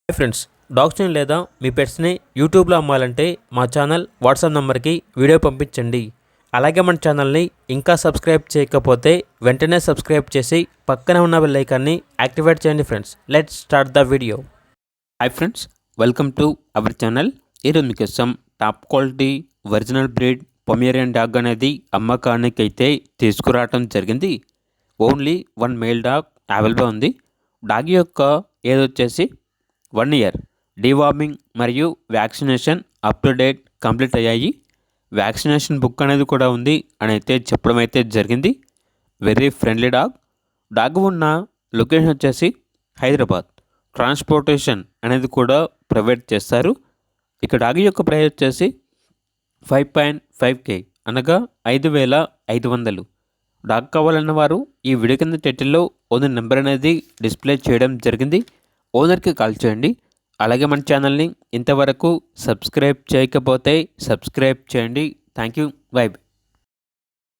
Hi friends, డాగ్స్ని లేదా మీ పెట్స్ని యూట్యూబ్లో అమ్మాలంటే మా ఛానల్ వాట్సాప్ నెంబర్కి వీడియో పంపించండి. అలాగే మన ఛానల్ని ఇంకా సబ్స్క్రైబ్ చేయకపోతే వెంటనే సబ్స్క్రైబ్ చేసి పక్కనే ఉన్న బెల్ ఐకాన్ని యాక్టివేట్ చేయండి. Friends, let's start the video. Hi friends, welcome to our channel. ఈరోజు మీకోసం top quality original breed Pomeranian dog అనేది అమ్మకానికి అయితే తీసుకురావడం జరిగింది. Only one male dog available ఉంది. డాగ్ యొక్క ఏజ్ వచ్చేసి 1 ఇయర్. డీవార్మింగ్ మరియు vaccination up to date complete అయ్యాయి. వ్యాక్సినేషన్ బుక్ అనేది కూడా ఉంది అని అయితే చెప్పడం అయితే జరిగింది. Very friendly dog. డాగ్ ఉన్న లొకేషన్ వచ్చేసి హైదరాబాద్. ట్రాన్స్పోర్టేషన్ అనేది కూడా ప్రొవైడ్ చేస్తారు. ఇక డాగ్ యొక్క ప్రైస్ వచ్చేసి 5.5K అనగా 5,500. డాగ్ కావాలన్న వారు ఈ వీడియో కింద టైటిల్లో ఓనర్ నెంబర్ అనేది డిస్ప్లే చేయడం జరిగింది. ఓనర్కి కాల్ చేయండి. అలాగే మన ఛానల్ని ఇంతవరకు సబ్స్క్రైబ్ చేయకపోతే సబ్స్క్రైబ్ చేయండి. Thank you. బై.